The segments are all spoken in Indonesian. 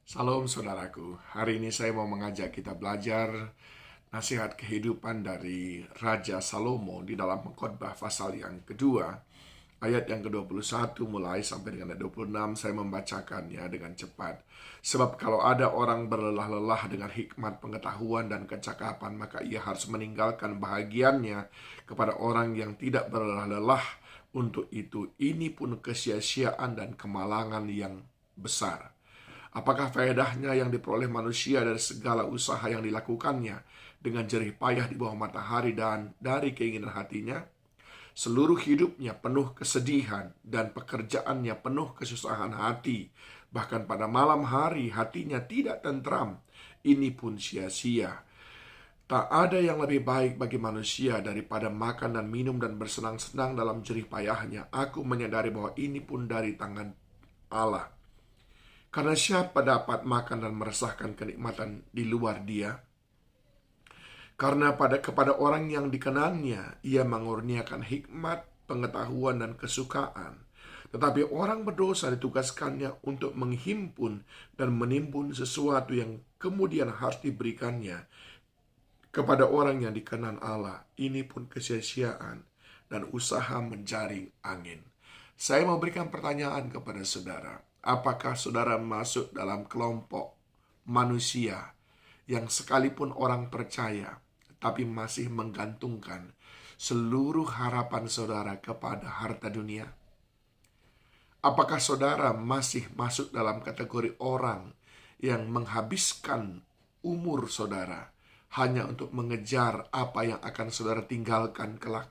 Salam saudaraku, hari ini saya mau mengajak kita belajar nasihat kehidupan dari Raja Salomo di dalam Pengkhotbah pasal yang kedua, ayat yang ke-21 mulai sampai dengan ayat 26. Saya membacakannya dengan cepat. Sebab kalau ada orang berlelah-lelah dengan hikmat, pengetahuan, dan kecakapan, maka ia harus meninggalkan bahagiannya kepada orang yang tidak berlelah-lelah untuk itu. Ini pun kesia-siaan dan kemalangan yang besar. Apakah faedahnya yang diperoleh manusia dari segala usaha yang dilakukannya dengan jerih payah di bawah matahari dan dari keinginan hatinya? Seluruh hidupnya penuh kesedihan dan pekerjaannya penuh kesusahan hati. Bahkan pada malam hari hatinya tidak tentram. Ini pun sia-sia. Tak ada yang lebih baik bagi manusia daripada makan dan minum dan bersenang-senang dalam jerih payahnya. Aku menyadari bahwa ini pun dari tangan Allah. Karena siapa dapat makan dan merasakan kenikmatan di luar dia? Karena kepada orang yang dikenannya, ia mengurniakan hikmat, pengetahuan, dan kesukaan. Tetapi orang berdosa ditugaskannya untuk menghimpun dan menimbun sesuatu yang kemudian harus diberikannya kepada orang yang dikenan Allah. Ini pun kesia-siaan dan usaha menjaring angin. Saya mau berikan pertanyaan kepada saudara. Apakah saudara masuk dalam kelompok manusia yang sekalipun orang percaya, tapi masih menggantungkan seluruh harapan saudara kepada harta dunia? Apakah saudara masih masuk dalam kategori orang yang menghabiskan umur saudara hanya untuk mengejar apa yang akan saudara tinggalkan kelak?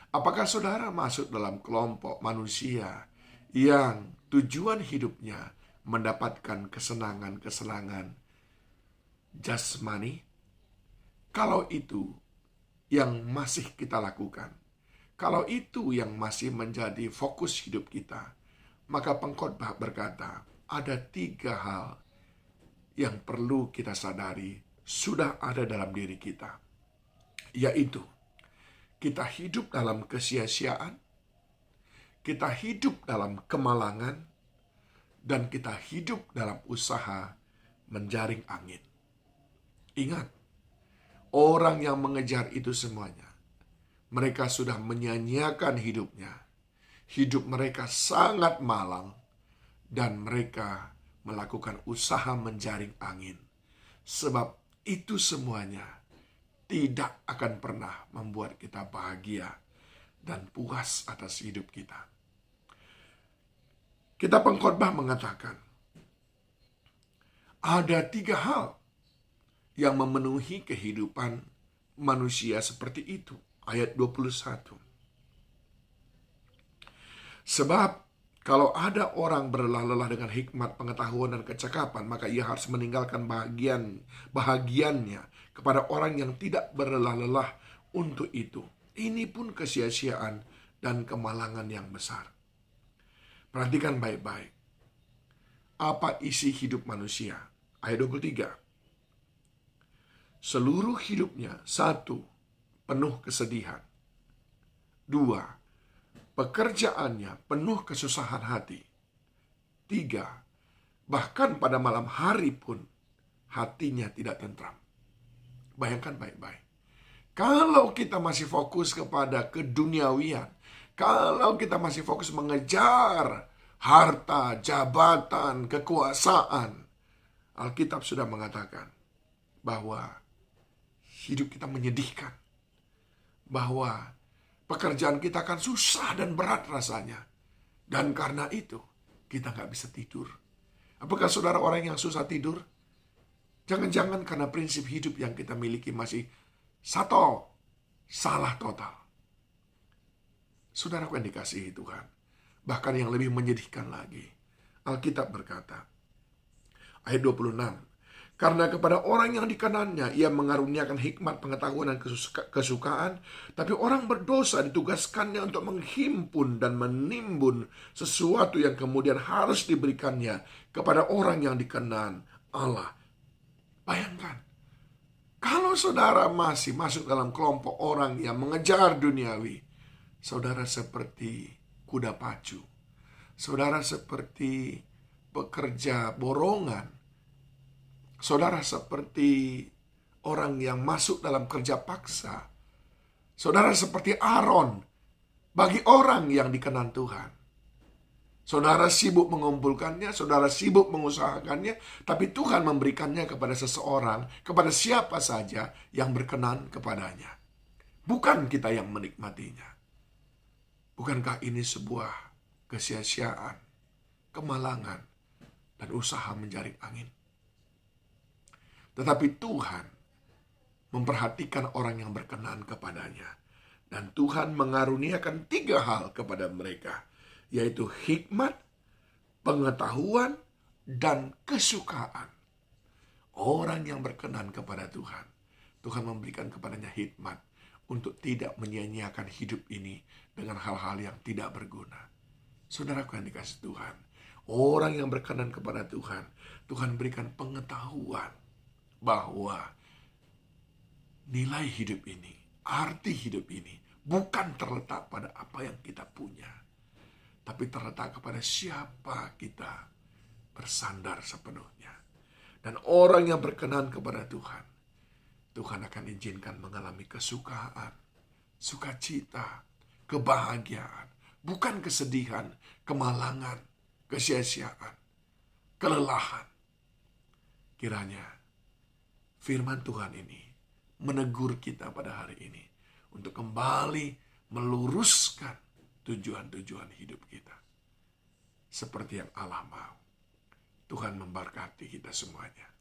Apakah saudara masuk dalam kelompok manusia yang tujuan hidupnya mendapatkan kesenangan-kesenangan jasmani? Kalau itu yang masih kita lakukan, kalau itu yang masih menjadi fokus hidup kita, maka pengkhotbah berkata, ada 3 hal yang perlu kita sadari sudah ada dalam diri kita, yaitu kita hidup dalam kesia-siaan, kita hidup dalam kemalangan, dan kita hidup dalam usaha menjaring angin. Ingat, orang yang mengejar itu semuanya, mereka sudah menyanyiakan hidupnya. Hidup mereka sangat malang, dan mereka melakukan usaha menjaring angin. Sebab itu semuanya tidak akan pernah membuat kita bahagia dan puas atas hidup kita. Kita pengkhotbah mengatakan, ada 3 hal yang memenuhi kehidupan manusia seperti itu. Ayat 21. Sebab kalau ada orang berlelah-lelah dengan hikmat, pengetahuan, dan kecakapan, maka ia harus meninggalkan bahagiannya kepada orang yang tidak berlelah-lelah untuk itu. Ini pun kesia-siaan dan kemalangan yang besar. Perhatikan baik-baik. Apa isi hidup manusia? Ayat 23. Seluruh hidupnya, 1, penuh kesedihan. 2, pekerjaannya penuh kesusahan hati. 3, bahkan pada malam hari pun hatinya tidak tentram. Bayangkan baik-baik. Kalau kita masih fokus kepada keduniawian, kalau kita masih fokus mengejar harta, jabatan, kekuasaan, Alkitab sudah mengatakan bahwa hidup kita menyedihkan, bahwa pekerjaan kita akan susah dan berat rasanya. Dan karena itu, kita nggak bisa tidur. Apakah saudara orang yang susah tidur? Jangan-jangan karena prinsip hidup yang kita miliki masih salah total. Saudaraku yang dikasihi Tuhan, bahkan yang lebih menyedihkan lagi, Alkitab berkata, ayat 26, karena kepada orang yang dikenannya, ia mengaruniakan hikmat, pengetahuan, dan kesukaan. Tapi orang berdosa ditugaskannya untuk menghimpun dan menimbun sesuatu yang kemudian harus diberikannya kepada orang yang dikenan Allah. Bayangkan, kalau saudara masih masuk dalam kelompok orang yang mengejar duniawi, saudara seperti kuda pacu. Saudara seperti pekerja borongan, saudara seperti orang yang masuk dalam kerja paksa, saudara seperti Aaron bagi orang yang dikenan Tuhan. Saudara sibuk mengumpulkannya, saudara sibuk mengusahakannya, tapi Tuhan memberikannya kepada seseorang, kepada siapa saja yang berkenan kepadanya. Bukan kita yang menikmatinya. Bukankah ini sebuah kesia-siaan, kemalangan, dan usaha menjaring angin? Tetapi Tuhan memperhatikan orang yang berkenan kepadanya. Dan Tuhan mengaruniakan 3 hal kepada mereka, yaitu hikmat, pengetahuan, dan kesukaan. Orang yang berkenan kepada Tuhan, Tuhan memberikan kepadanya hikmat untuk tidak menyia-nyiakan hidup ini dengan hal-hal yang tidak berguna. Saudaraku yang dikasihi Tuhan, orang yang berkenan kepada Tuhan, Tuhan berikan pengetahuan bahwa nilai hidup ini, arti hidup ini, bukan terletak pada apa yang kita punya, tapi terletak kepada siapa kita bersandar sepenuhnya. Dan orang yang berkenan kepada Tuhan, Tuhan akan izinkan mengalami kesukaan, sukacita, kebahagiaan, bukan kesedihan, kemalangan, kesia-siaan, kelelahan. Kiranya firman Tuhan ini menegur kita pada hari ini untuk kembali meluruskan tujuan-tujuan hidup kita seperti yang Allah mau. Tuhan memberkati kita semuanya.